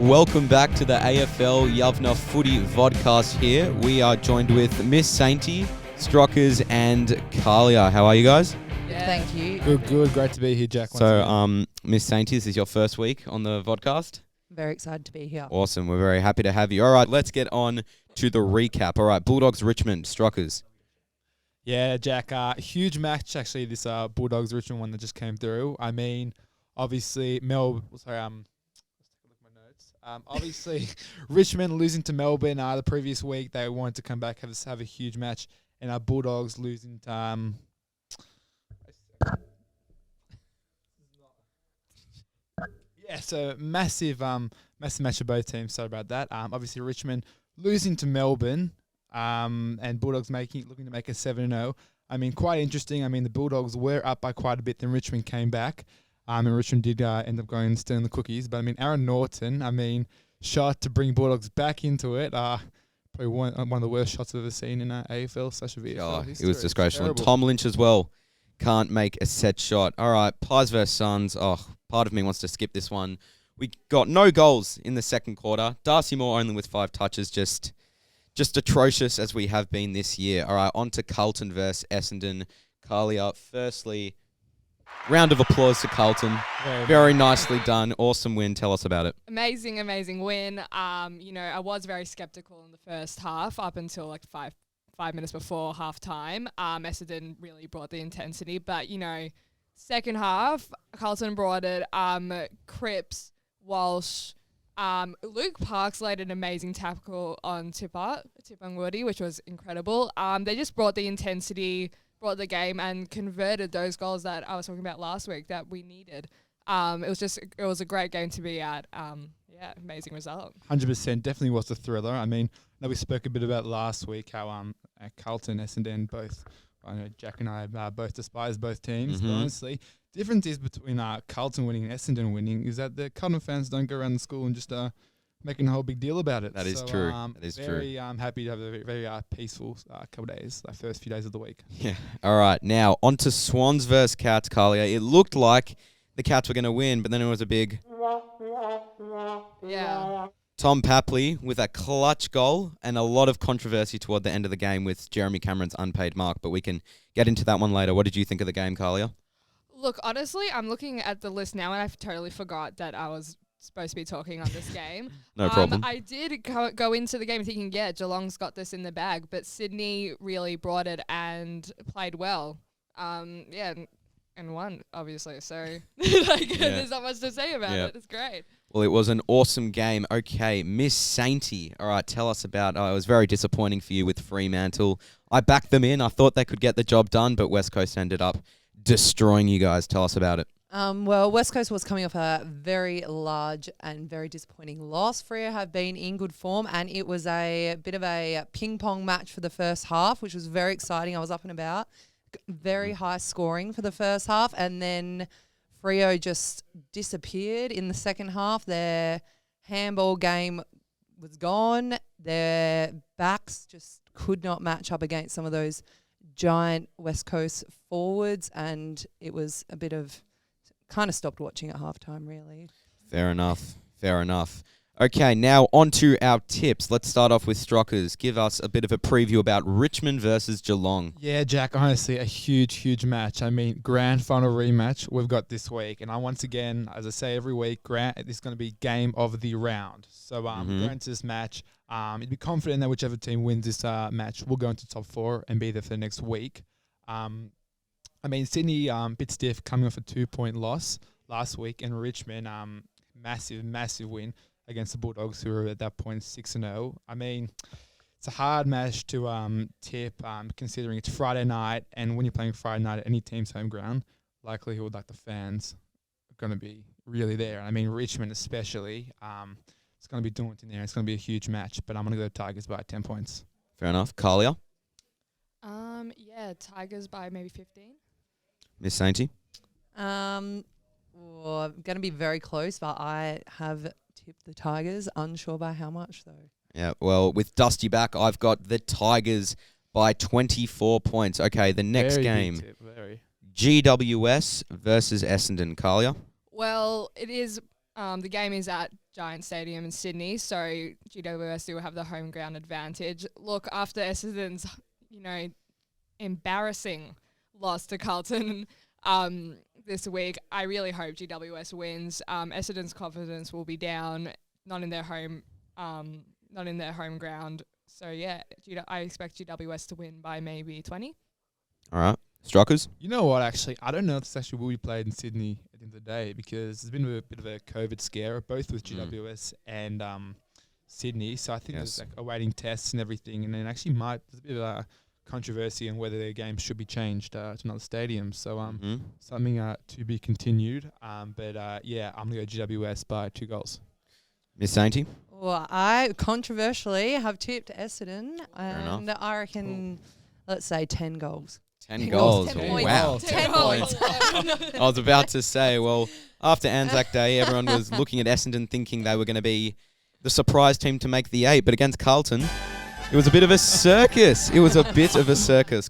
Welcome back to the AFL Yavneh Footy vodcast here. We are joined with Miss Sainty, Sztrochlic and Carlia. How are you guys? Yeah. Thank you. Good. Great to be here, Jack. So, Miss Sainty, this is your first week on the vodcast. Very excited to be here. Awesome. We're very happy to have you. All right, let's get on to the recap. All right, Bulldogs, Richmond, Sztrochlic. Yeah, Jack. Huge match, actually, this Bulldogs-Richmond one that just came through. I mean, obviously, obviously, Richmond losing to Melbourne the previous week. They wanted to come back, have a huge match. And our Bulldogs losing to... so massive match for both teams. Sorry about that. Obviously, Richmond losing to Melbourne and Bulldogs looking to make a 7-0. I mean, quite interesting. I mean, the Bulldogs were up by quite a bit, then Richmond came back. And Richmond did end up going and stealing the cookies. But, I mean, Aaron Naughton, shot to bring Bulldogs back into it. Probably one of the worst shots I've ever seen in AFL slash VFL history. It was disgraceful. And Tom Lynch as well can't make a set shot. All right, Pies versus Suns. Oh, part of me wants to skip this one. We got no goals in the second quarter. Darcy Moore only with 5 touches. Just atrocious as we have been this year. All right, on to Carlton versus Essendon. Carlia, firstly... round of applause to Carlton. Very nicely done. Awesome win. Tell us about it. Amazing win. I was very skeptical in the first half up until like five minutes before half time. Essendon really brought the intensity, but second half, Carlton brought it. Cripps, Walsh, Luke Parks laid an amazing tackle on Tipungwuti, which was incredible. They just brought the intensity, brought the game, and converted those goals that I was talking about last week that we needed. It was a great game to be at. Amazing result. 100%, definitely was a thriller. I mean, I know we spoke a bit about last week how Carlton, Essendon, both. I know Jack and I both despise both teams. Mm-hmm. But honestly, difference is between Carlton winning and Essendon winning is that the Carlton fans don't go around the school and just making a whole big deal about it. That is true. That is very happy to have a very peaceful couple of days, like first few days of the week. Yeah. All right. Now on to Swans versus Cats, Carlia. It looked like the Cats were going to win, but then it was a big... Yeah. Tom Papley with a clutch goal and a lot of controversy toward the end of the game with Jeremy Cameron's unpaid mark, but we can get into that one later. What did you think of the game, Carlia? Look, honestly, I'm looking at the list now and I totally forgot that I was supposed to be talking on this game. No problem. I did go into the game thinking, Geelong's got this in the bag, but Sydney really brought it and played well. And won, obviously. So, there's not much to say about it. It's great. Well, it was an awesome game. Okay, Miss Sainty. All right, tell us about... it was very disappointing for you with Fremantle. I backed them in. I thought they could get the job done, but West Coast ended up destroying you guys. Tell us about it. Well, West Coast was coming off a very large and very disappointing loss. Freo have been in good form, and it was a bit of a ping-pong match for the first half, which was very exciting. I was up and about. Very high scoring for the first half, and then Freo just disappeared in the second half. Their handball game was gone. Their backs just could not match up against some of those giant West Coast forwards, and it was a bit of... kind of stopped watching at halftime, really. Fair enough. Okay, now on to our tips. Let's start off with Sztrochlic. Give us a bit of a preview about Richmond versus Geelong. Yeah, Jack, honestly, a huge match. I mean, grand final rematch we've got this week. And once again, as I say every week, this is going to be game of the round. So going into this match, you'd be confident that whichever team wins this match will go into top 4 and be there for the next week. I mean, Sydney, bit stiff, coming off a 2-point loss last week, and Richmond, massive win against the Bulldogs, who were at that point 6-0. I mean, it's a hard match to tip, considering it's Friday night, and when you're playing Friday night at any team's home ground, likelihood like the fans are going to be really there. I mean, Richmond especially, it's going to be daunting there. It's going to be a huge match, but I'm going to go Tigers by 10 points. Fair enough. Carlia? Tigers by maybe 15. Miss Sainty? I'm going to be very close, but I have tipped the Tigers. Unsure by how much, though. Yeah, well, with Dusty back, I've got the Tigers by 24 points. Okay, the next game. GWS versus Essendon. Carlia? Well, it is. The game is at Giant Stadium in Sydney, so GWS do have the home ground advantage. Look, after Essendon's, embarrassing loss to Carlton this week, I really hope GWS wins. Essendon's confidence will be down, not in their home ground. So yeah, I expect GWS to win by maybe 20. All right. Strikers? You know what, actually? I don't know if this actually will be played in Sydney at the end of the day because there's been a bit of a COVID scare, both with GWS and Sydney. So I think there's like awaiting tests and everything. And then actually there's a bit of a controversy on whether their game should be changed to another stadium. So something to be continued. But yeah, I'm going to go GWS by 2 goals. Miss Sainty? Well, I controversially have tipped Essendon, and I reckon, let's say 10 goals. 10 goals. 10 points. Wow. 10 points. I was about to say, well, after Anzac Day, everyone was looking at Essendon thinking they were going to be the surprise team to make the 8, but against Carlton, it was a bit of a circus.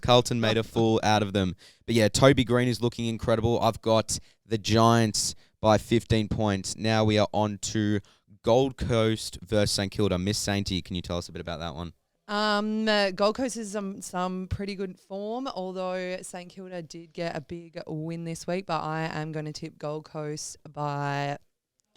Carlton made a fool out of them. But yeah, Toby Green is looking incredible. I've got the Giants by 15 points. Now we are on to Gold Coast versus St Kilda. Miss Sainty, can you tell us a bit about that one? Gold Coast is some pretty good form, although St Kilda did get a big win this week, but I am going to tip Gold Coast by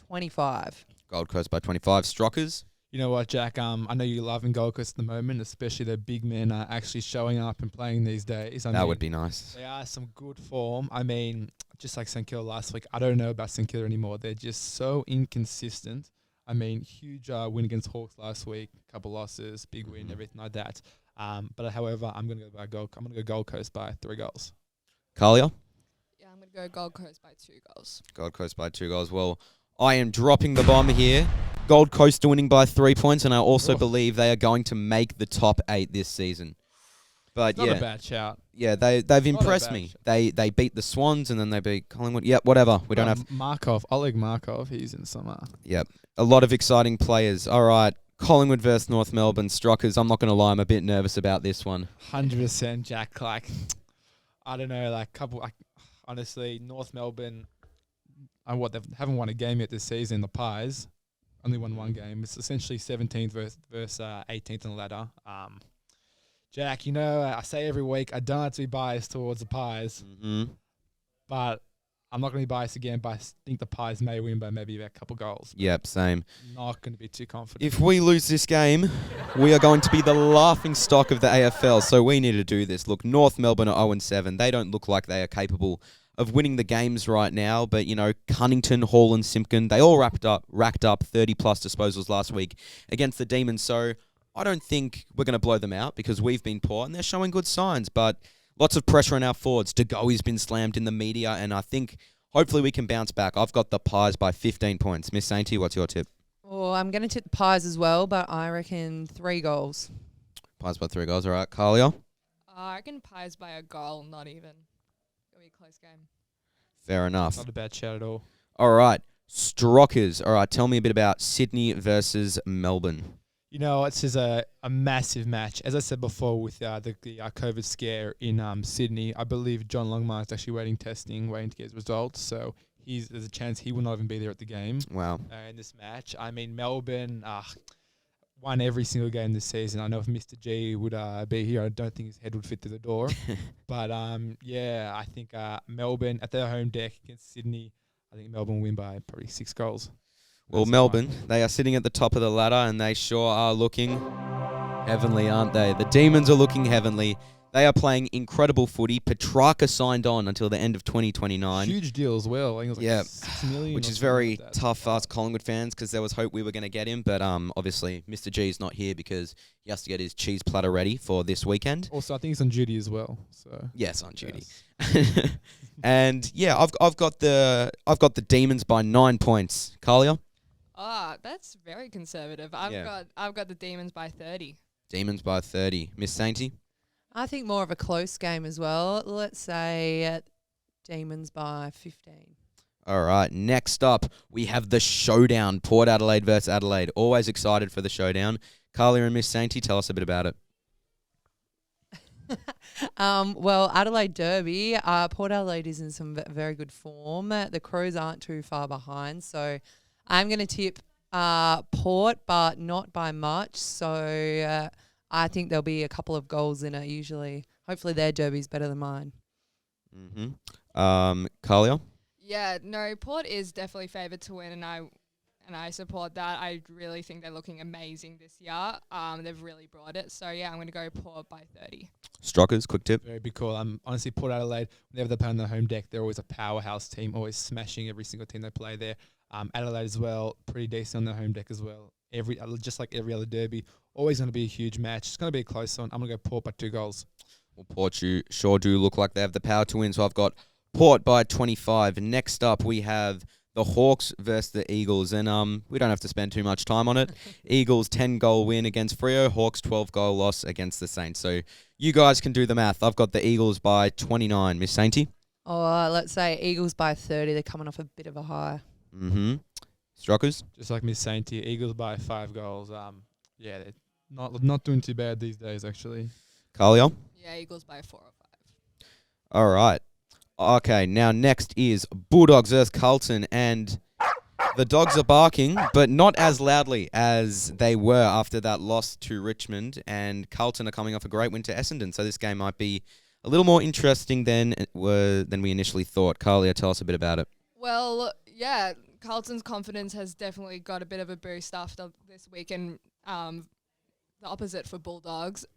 25. Gold Coast by 25. Strikers? You know what, Jack? I know you're loving Gold Coast at the moment, especially the big men are actually showing up and playing these days. That would be nice. They are some good form. I mean, just like St Kilda last week, I don't know about St Kilda anymore. They're just so inconsistent. I mean, huge win against Hawks last week, couple losses, big win, everything like that. But however, I'm going to go Gold Coast by 3 goals. Carlia? Yeah, I'm going to go Gold Coast by 2 goals. Gold Coast by 2 goals. Well, I am dropping the bomb here. Gold Coast are winning by 3 points, and I also believe they are going to make the top 8 this season. But Not a bad shout. Yeah, they've impressed me. They beat the Swans and then they beat Collingwood. Yep, whatever. We don't have Oleg Markov. He's in summer. Yep, a lot of exciting players. All right, Collingwood versus North Melbourne. Strikers. I'm not going to lie. I'm a bit nervous about this one. 100%, Jack. Like, I don't know. Honestly, North Melbourne. They haven't won a game yet this season. The Pies only won 1 game. It's essentially 17th versus 18th on the ladder. Jack, I say every week I don't have to be biased towards the Pies, but I'm not going to be biased again, but I think the Pies may win by maybe a couple goals. Yep, same. Not going to be too confident. If we lose this game, we are going to be the laughing stock of the AFL, so we need to do this. Look, North Melbourne are 0-7. They don't look like they are capable of winning the games right now, but, Cunnington, Hall and Simpkin, they all racked up 30-plus disposals last week against the Demons, so I don't think we're going to blow them out because we've been poor and they're showing good signs, but lots of pressure on our forwards. Degoe's been slammed in the media, and I think hopefully we can bounce back. I've got the Pies by 15 points. Miss Sainty, what's your tip? Oh, I'm going to tip the Pies as well, but I reckon 3 goals. Pies by 3 goals. All right, Carlia? I reckon Pies by a goal, not even. It'll be a close game. Fair enough. Not a bad shout at all. All right, Strockers. All right, tell me a bit about Sydney versus Melbourne. This is a massive match. As I said before, with the COVID scare in Sydney, I believe John Longmire is actually waiting to get his results. So there's a chance he will not even be there at the game. Wow. In this match. I mean, Melbourne won every single game this season. I know if Mr. G would be here, I don't think his head would fit through the door. But, I think Melbourne at their home deck against Sydney, I think Melbourne will win by probably 6 goals. Well, Melbourne, they are sitting at the top of the ladder and they sure are looking heavenly, aren't they? The Demons are looking heavenly. They are playing incredible footy. Petrarca signed on until the end of 2029. Huge deal as well. I think it was like 6 million. Which is very tough for us Collingwood fans because there was hope we were going to get him. But obviously, Mr. G is not here because he has to get his cheese platter ready for this weekend. Also, I think he's on duty as well. So yes, on duty. Yes. And yeah, I've got the Demons by 9 points. Carlia? That's very conservative. I've got the Demons by 30. Demons by 30. Miss Sainty? I think more of a close game as well. Let's say Demons by 15. All right, next up, we have the showdown, Port Adelaide versus Adelaide. Always excited for the showdown. Carlia and Miss Sainty, tell us a bit about it. Well, Adelaide Derby, Port Adelaide is in some very good form. The Crows aren't too far behind, so I'm going to tip Port, but not by much. So I think there'll be a couple of goals in it usually. Hopefully their derby's better than mine. Carlia? Yeah, no, Port is definitely favoured to win, and I support that. I really think they're looking amazing this year. They've really brought it. So, yeah, I'm going to go Port by 30. Strockers, quick tip. Very big call. Honestly, Port Adelaide, whenever they play on the home deck, they're always a powerhouse team, always smashing every single team they play there. Adelaide as well, pretty decent on their home deck as well. Just like every other derby, always going to be a huge match. It's going to be a close one. I'm going to go Port by 2 goals. Well, Port sure do look like they have the power to win, so I've got Port by 25. Next up, we have the Hawks versus the Eagles, and we don't have to spend too much time on it. Eagles 10-goal win against Freo, Hawks 12-goal loss against the Saints. So you guys can do the math. I've got the Eagles by 29. Miss Sainty? Oh, let's say Eagles by 30. They're coming off a bit of a high. Strockers? Just like Miss Sainty, Eagles by 5 goals. Yeah, they're not doing too bad these days, actually. Carlia? Yeah, Eagles by 4 or 5. All right. Okay, now next is Bulldogs versus Carlton, and the Dogs are barking, but not as loudly as they were after that loss to Richmond, and Carlton are coming off a great win to Essendon, so this game might be a little more interesting than we initially thought. Carlia, tell us a bit about it. Well, yeah, Carlton's confidence has definitely got a bit of a boost after this week, and the opposite for Bulldogs.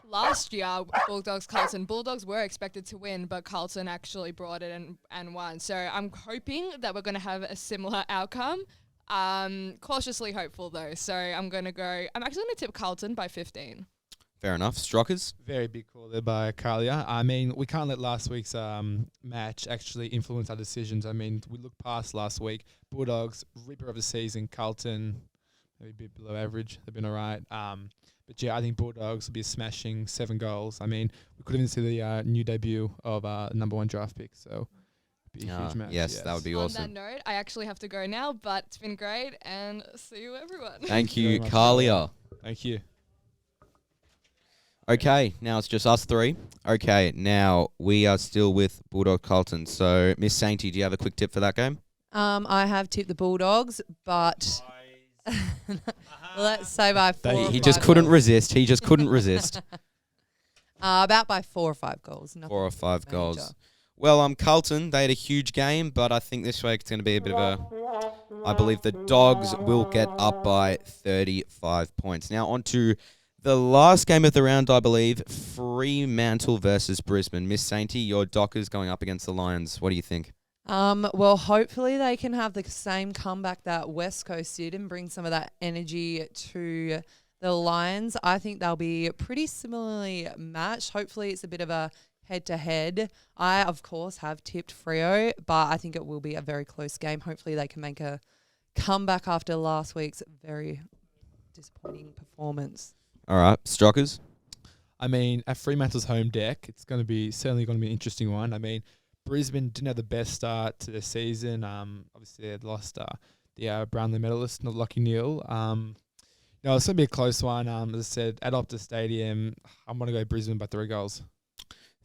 Last year, Bulldogs were expected to win, but Carlton actually brought it and won. So I'm hoping that we're going to have a similar outcome. Cautiously hopeful, though. So I'm actually going to tip Carlton by 15. Fair enough. Strockers? Very big call there by Carlia. I mean, we can't let last week's match actually influence our decisions. I mean, we looked past last week. Bulldogs, ripper of the season. Carlton, maybe a bit below average. They've been all right. But yeah, I think Bulldogs will be smashing 7 goals. I mean, we could even see the new debut of number 1 draft pick. So it'd be a huge match. Yes, that would be awesome. On that note, I actually have to go now, but it's been great, and see you, everyone. Thank you, much, Carlia. Thank you. Okay, now it's just us 3. Okay, now we are still with Bulldog Carlton. So, Miss Sainty, do you have a quick tip for that game? I have tipped the Bulldogs, but let's say by 4 or 5 He just couldn't goals. resist. He just couldn't resist. About by 4 or 5 goals. 4 or 5 major. goals. Well, Carlton, they had a huge game, but I think this week it's going to be a bit of a... I believe the Dogs will get up by 35 points. Now, on to the last game of the round, I believe, Fremantle versus Brisbane. Miss Sainty, your Dockers going up against the Lions. What do you think? Well, hopefully they can have the same comeback that West Coast did and bring some of that energy to the Lions. I think they'll be pretty similarly matched. Hopefully it's a bit of a head-to-head. I, of course, have tipped Freo, but I think it will be a very close game. Hopefully they can make a comeback after last week's very disappointing performance. All right, Strockers. I mean, at Fremantle's home deck, it's certainly going to be an interesting one. I mean, Brisbane didn't have the best start to the season. Obviously, they had lost the Brownlee medalist, not Lachie Neale. No, it's going to be a close one. As I said, at Optus Stadium, I'm going to go Brisbane by 3 goals.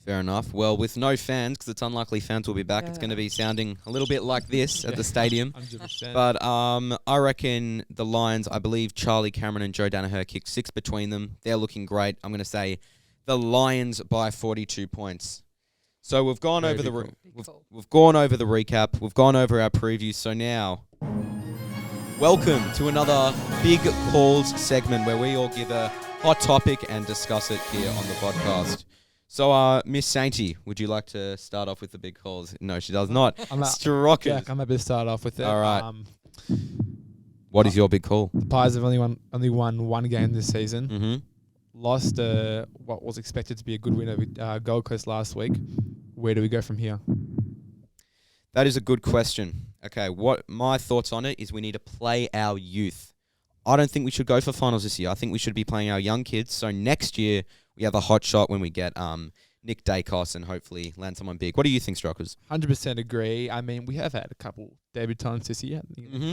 Fair enough. Well, with no fans, because it's unlikely fans will be back, it's going to be sounding a little bit like this at the stadium. 100%. But I reckon the Lions, I believe Charlie Cameron and Joe Danaher kicked 6 between them. They're looking great. I'm going to say the Lions by 42 points. So we've gone over the we've gone over the recap. We've gone over our preview. So now, welcome to another Big Calls segment where we all give a hot topic and discuss it here on the podcast. So, Miss Sainty, would you like to start off with the big calls? No, she does not. Strockers. Jack, I'm happy to start off with it. All right. What is your big call? The Pies have only won 1 game this season. Mm-hmm. Lost what was expected to be a good win over Gold Coast last week. Where do we go from here? That is a good question. Okay, what my thoughts on it is we need to play our youth. I don't think we should go for finals this year. I think we should be playing our young kids. So next year we have a hot shot when we get Nick Dacos and hopefully land someone big. What do you think, Strockers? 100% agree. I mean, we have had a couple debutants this year.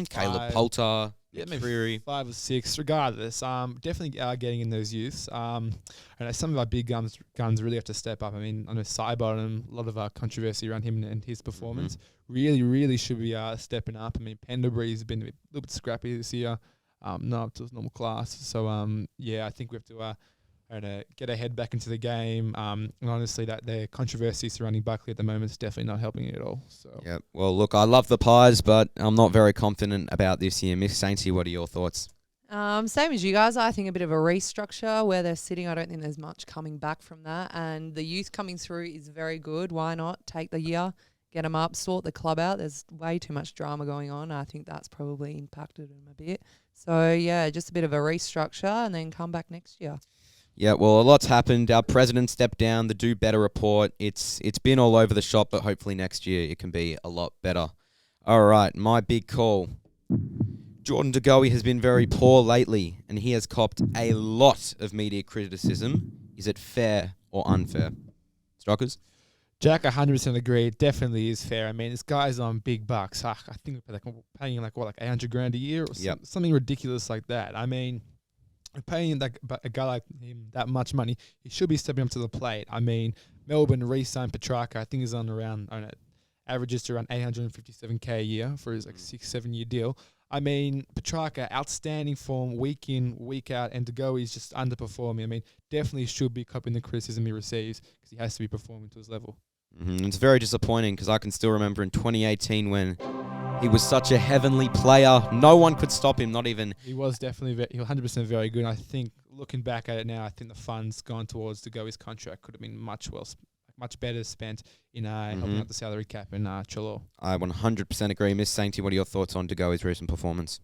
Caleb Poulter, Yeah, maybe McCreary. 5 or 6, regardless. Definitely are getting in those youths. And some of our big guns really have to step up. I mean, I know Sidebottom, a lot of controversy around him and his performance. Really should be stepping up. I mean, Pendlebury's been a little bit scrappy this year, not up to his normal class. So, I think we have to get our head back into the game. And honestly, that the controversy surrounding Buckley at the moment is definitely not helping it at all. So Yeah. Well, look, I love the Pies, but I'm not very confident about this year. Miss Sainty, what are your thoughts? Same as you guys. I think a bit of a restructure where they're sitting. I don't think there's much coming back from that. And the youth coming through is very good. Why not take the year, get them up, sort the club out? There's way too much drama going on. I think that's probably impacted them a bit. So, yeah, just a bit of a restructure and then come back next year. Yeah, well, a lot's happened. Our president stepped down. The Do Better report. It's been all over the shop, but hopefully next year it can be a lot better. All right, my big call. Jordan De Goey has been very poor lately, and he has copped a lot of media criticism. Is it fair or unfair? Strockers? Jack, 100% agree. It definitely is fair. I mean, this guy's on big bucks. I think we're paying him like $800,000 a year or something ridiculous like that. I mean, paying a guy like him that much money, he should be stepping up to the plate. I mean, Melbourne re-signed Petrarca. I think he's on around, averages to around $857K a year for his 6-7 year deal. I mean, Petrarca, outstanding form, week in, week out, and De Goey's just underperforming. I mean, definitely should be copying the criticism he receives because he has to be performing to his level. It's very disappointing because I can still remember in 2018 when he was such a heavenly player. No one could stop him, not even... He was definitely 100% very good. I think, looking back at it now, I think the funds gone towards De Goey's contract could have been much better spent in helping out the salary cap in Chalor. I 100% agree. Miss Sainty, what are your thoughts on De Goey's recent performance?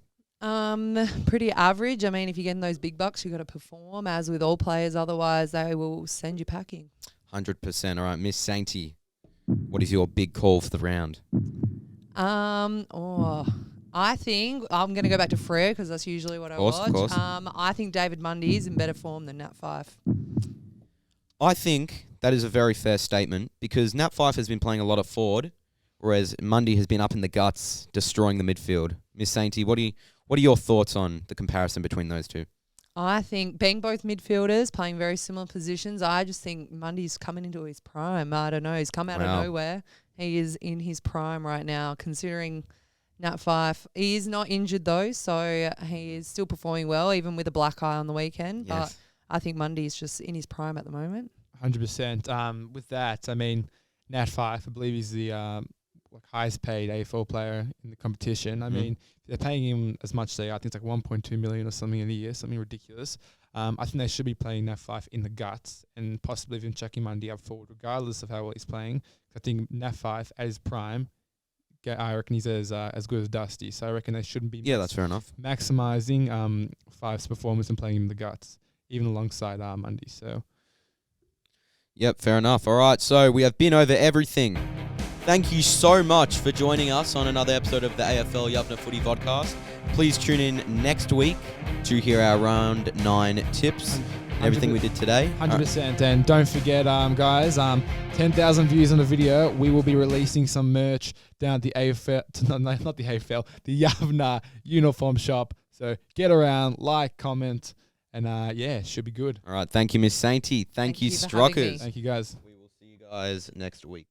Pretty average. I mean, if you're getting those big bucks, you got to perform, as with all players. Otherwise, they will send you packing. 100%. All right, Miss Sainty, what is your big call for the round? I think I'm going to go back to Frere because that's usually what I watch. Of course. I think David Mundy is in better form than Nat Fyfe. I think that is a very fair statement because Nat Fyfe has been playing a lot of forward, whereas Mundy has been up in the guts, destroying the midfield. Miss Sainty, what are your thoughts on the comparison between those two? I think being both midfielders, playing very similar positions, I just think Mundy's coming into his prime. I don't know. He's come out of nowhere. He is in his prime right now, considering Nat Fyfe. He is not injured, though, so he is still performing well, even with a black eye on the weekend. Yes. But I think Mundy's just in his prime at the moment. 100%. With that, I mean, Nat Fyfe, I believe he's the highest paid AFL player in the competition. I mean, they're paying him as much as I think it's like $1.2 million or something in a year, something ridiculous. I think they should be playing Nat Fyfe in the guts and possibly even chucking Mundy up forward, regardless of how well he's playing. I think Nat Fyfe at his prime, I reckon he's as good as Dusty. So I reckon they shouldn't be that's fair enough. maximising Fyfe's performance and playing him in the guts, even alongside Mundy. So. Yep, fair enough. All right, so we have been over everything. Thank you so much for joining us on another episode of the AFL Yavneh Footy Podcast. Please tune in next week to hear our round 9 tips and everything we did today. 100%. And don't forget, guys, 10,000 views on the video. We will be releasing some merch down at the AFL, not the AFL, the Yavneh uniform shop. So get around, like, comment, and should be good. All right, thank you, Miss Sainty. Thank you, you for having me. Strockers. Thank you, guys. We will see you guys next week.